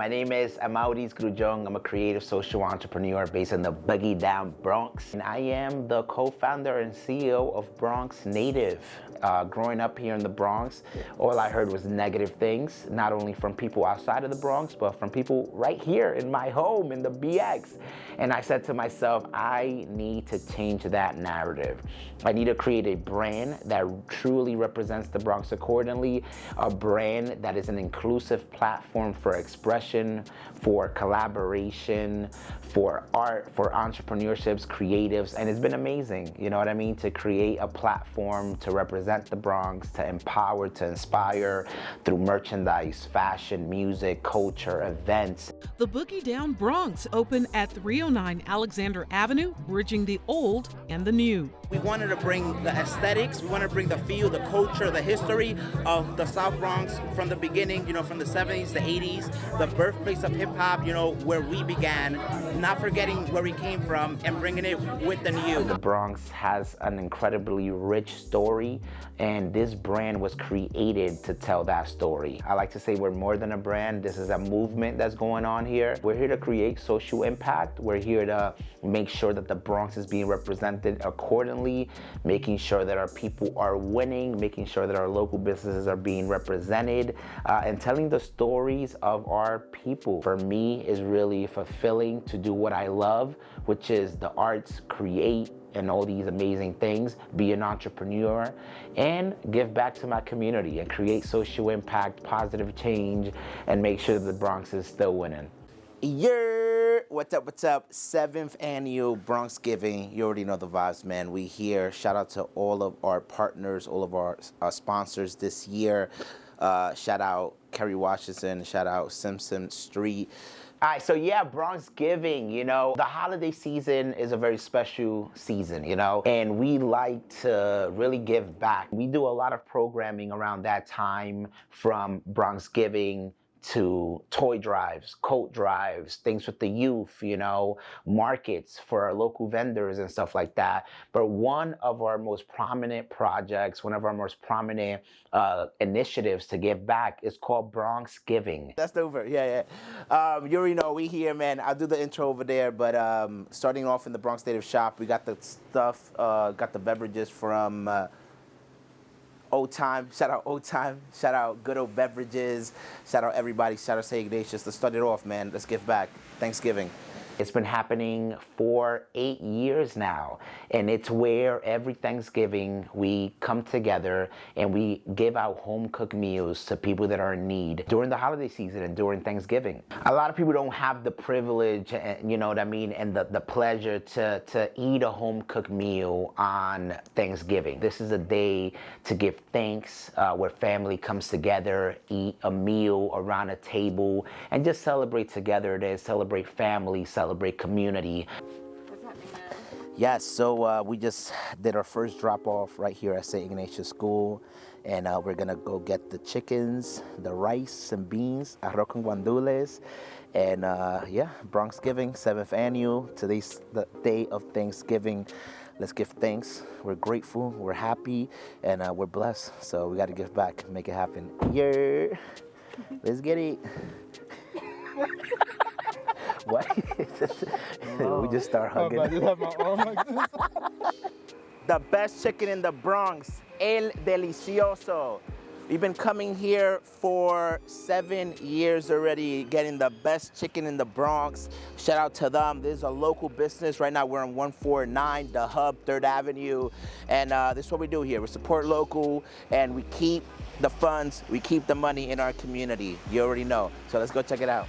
My name is Amaurys Grullon. I'm a creative social entrepreneur based in the Boogie Down Bronx. And I am the co-founder and CEO of Bronx Native. Growing up here in the Bronx, all I heard was negative things, not only from people outside of the Bronx, but from people right here in my home in the BX. And I said to myself, I need to change that narrative. I need to create a brand that truly represents the Bronx accordingly, a brand that is an inclusive platform for expression, for collaboration, for art, for entrepreneurships, creatives, and it's been amazing, you know what I mean, to create a platform to represent the Bronx, to empower, to inspire through merchandise, fashion, music, culture, events. The Boogie Down Bronx open at 309 Alexander Avenue, bridging the old and the new. We wanted to bring the aesthetics, we wanted to bring the feel, the culture, the history of the South Bronx from the beginning, you know, from the 70s, the 80s, the birthplace of hip hop, you know, where we began, not forgetting where we came from and bringing it with the new. The Bronx has an incredibly rich story, and this brand was created to tell that story. I like to say we're more than a brand. This is a movement that's going on here. We're here to create social impact. We're here to make sure that the Bronx is being represented accordingly, making sure that our people are winning, making sure that our local businesses are being represented, and telling the stories of our people. For me, is really fulfilling to do what I love, which is the arts, create, and all these amazing things, be an entrepreneur, and give back to my community and create social impact, positive change, and make sure that the Bronx is still winning. Yeah, what's up, what's up? 7th annual Bronxgiving. You already know the vibes, man. We here. Shout out to all of our partners, all of our sponsors this year. Shout out Kerry Washington, shout out Simpson Street. All right, so yeah, Bronxgiving, you know, the holiday season is a very special season, you know, and we like to really give back. We do a lot of programming around that time, from Bronxgiving to toy drives, coat drives, things with the youth, you know, markets for our local vendors and stuff like that. But one of our most prominent projects, one of our most prominent initiatives to give back is called Bronxgiving. That's over, yeah. You already know we here, man. I'll do the intro over there, but starting off in the Bronx Native shop, we got the stuff, got the beverages from Old Time, shout out Old Time, shout out Good Old Beverages, shout out everybody, shout out St. Ignatius. Let's start it off, man. Let's give back. Thanksgiving. It's been happening for 8 years now, and it's where every Thanksgiving we come together and we give out home-cooked meals to people that are in need during the holiday season and during Thanksgiving. A lot of people don't have the privilege, you know what I mean, and the pleasure to eat a home-cooked meal on Thanksgiving. This is a day to give thanks, where family comes together, eat a meal around a table, and just celebrate together. They celebrate family, celebrate community. Yes, so we just did our first drop off right here at St. Ignatius School, and we're gonna go get the chickens, the rice and beans, arroz con guandules, and yeah, Bronxgiving, 7th annual. Today's the day of Thanksgiving. Let's give thanks. We're grateful, we're happy, and we're blessed. So we gotta give back, make it happen. Yeah, let's get it. What? We just start hugging. I just have my arm like this. The best chicken in the Bronx, El Delicioso. We've been coming here for 7 years already, getting the best chicken in the Bronx. Shout out to them. This is a local business. Right now we're on 149, The Hub, 3rd Avenue. And this is what we do here. We support local, and we keep the funds, we keep the money in our community. You already know. So let's go check it out.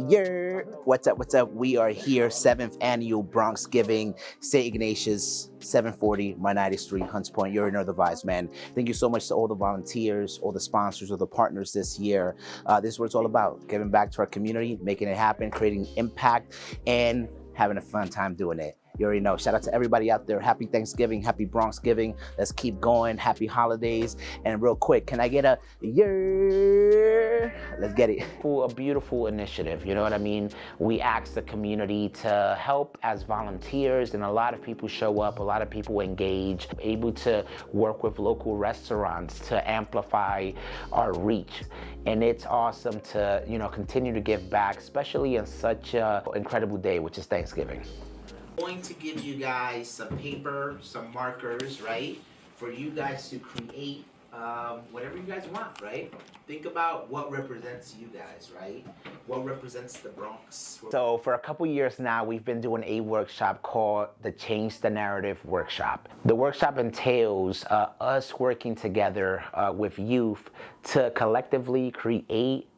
Yeah, What's up? What's up? We are here, 7th annual Bronxgiving, St. Ignatius, 740 Native Street, Hunts Point. You already know the vibes, man. Thank you so much to all the volunteers, all the sponsors, all the partners this year. This is what it's all about, giving back to our community, making it happen, creating impact, and having a fun time doing it. You already know. Shout out to everybody out there. Happy Thanksgiving, happy Bronxgiving. Let's keep going. Happy holidays. And real quick, can I get a yeah? Let's get it. A beautiful initiative, you know what I mean? We ask the community to help as volunteers, and a lot of people show up, a lot of people engage, able to work with local restaurants to amplify our reach. And it's awesome to, you know, continue to give back, especially on such an incredible day, which is Thanksgiving. I'm going to give you guys some paper, some markers, right? For you guys to create whatever you guys want, right? Think about what represents you guys, right? What represents the Bronx? So for a couple years now, we've been doing a workshop called the Change the Narrative Workshop. The workshop entails us working together with youth to collectively create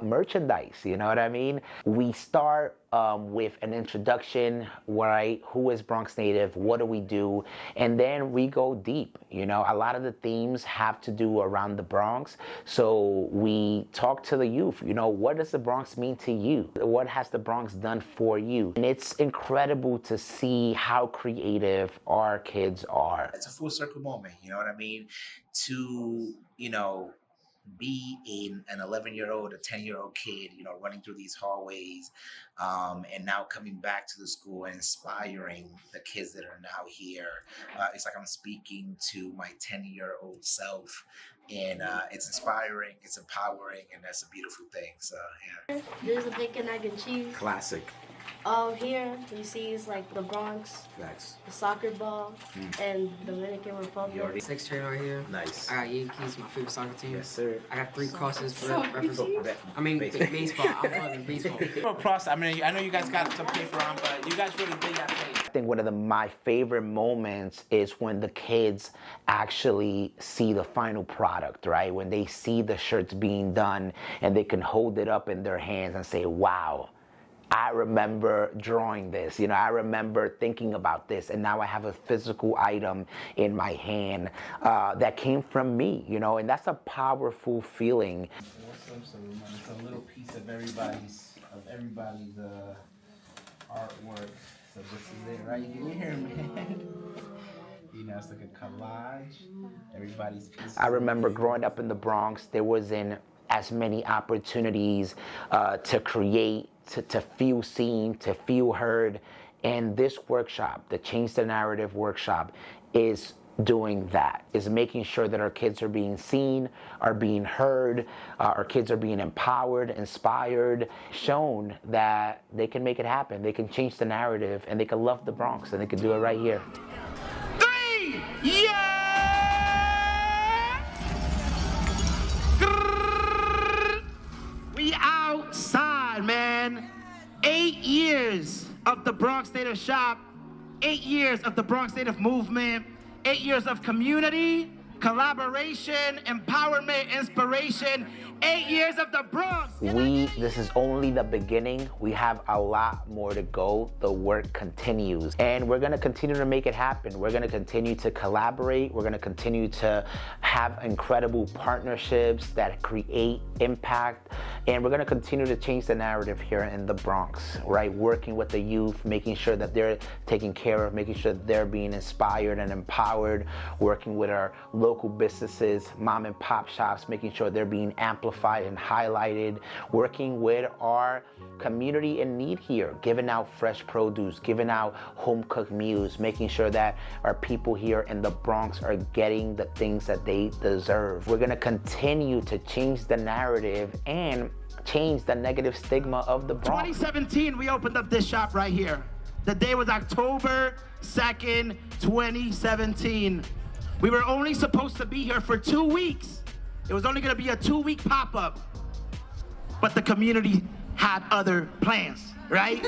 merchandise, you know what I mean? We start with an introduction, right? Who is Bronx Native? What do we do? And then we go deep. You know, a lot of the themes have to do around the Bronx. So we talk to the youth, you know, what does the Bronx mean to you? What has the Bronx done for you? And it's incredible to see how creative our kids are. It's a full circle moment, you know what I mean? To, you know, be an 11-year-old, a 10-year-old kid, you know, running through these hallways, and now coming back to the school and inspiring the kids that are now here. It's like I'm speaking to my 10-year-old self, and it's inspiring, it's empowering, and that's a beautiful thing. So yeah. There's a bacon, egg, and cheese. Classic. Here you see is like the Bronx, Facts. the soccer ball, and Dominican Republic. 6 chair right here. Nice. I got Yankees, my favorite soccer team. Yes, sir. I got 3 crosses for reference. I mean, Baseball. baseball. I'm playing baseball. Across, I mean, I know you guys got some paper on, but you guys really did that thing. I think one of my favorite moments is when the kids actually see the final product, right? When they see the shirts being done and they can hold it up in their hands and say, wow, I remember drawing this, you know, I remember thinking about this, and now I have a physical item in my hand that came from me, you know, and that's a powerful feeling. It's a little piece of everybody's artwork. So this is it right here, man. You know, it's like a collage. Everybody's piece. I remember growing up in the Bronx, there wasn't as many opportunities to create, to feel seen, to feel heard. And this workshop, the Change the Narrative workshop, is doing that, is making sure that our kids are being seen, are being heard, our kids are being empowered, inspired, shown that they can make it happen, they can change the narrative, and they can love the Bronx, and they can do it right here. 3, yeah! We outside, man. 8 years of the Bronx Native Shop, 8 years of the Bronx Native movement, 8 years of community, collaboration, empowerment, inspiration, 8 years of the Bronx. This is only the beginning. We have a lot more to go. The work continues, and we're gonna continue to make it happen. We're gonna continue to collaborate. We're gonna continue to have incredible partnerships that create impact, and we're gonna continue to change the narrative here in the Bronx, right? Working with the youth, making sure that they're taken care of, making sure that they're being inspired and empowered, working with our local businesses, mom and pop shops, making sure they're being amplified and highlighted, working with our community in need here, giving out fresh produce, giving out home-cooked meals, making sure that our people here in the Bronx are getting the things that they deserve. We're gonna continue to change the narrative and change the negative stigma of the Bronx. 2017, we opened up this shop right here. The day was October 2nd, 2017. We were only supposed to be here for 2 weeks. It was only gonna be a 2-week pop-up, but the community had other plans, right?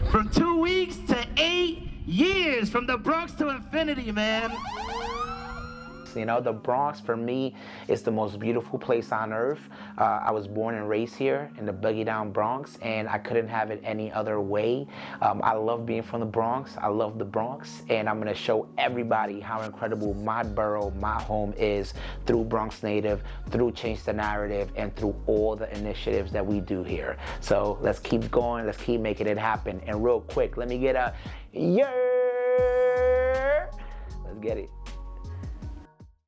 From 2 weeks to 8 years, from the Bronx to infinity, man. You know, the Bronx for me is the most beautiful place on earth. I was born and raised here in the boogie down Bronx, and I couldn't have it any other way. I love being from the Bronx. I love the Bronx, and I'm gonna show everybody how incredible my borough, my home is through Bronx Native, through Change the Narrative, and through all the initiatives that we do here. So let's keep going, let's keep making it happen. And real quick, let me get a yeah. Let's get it.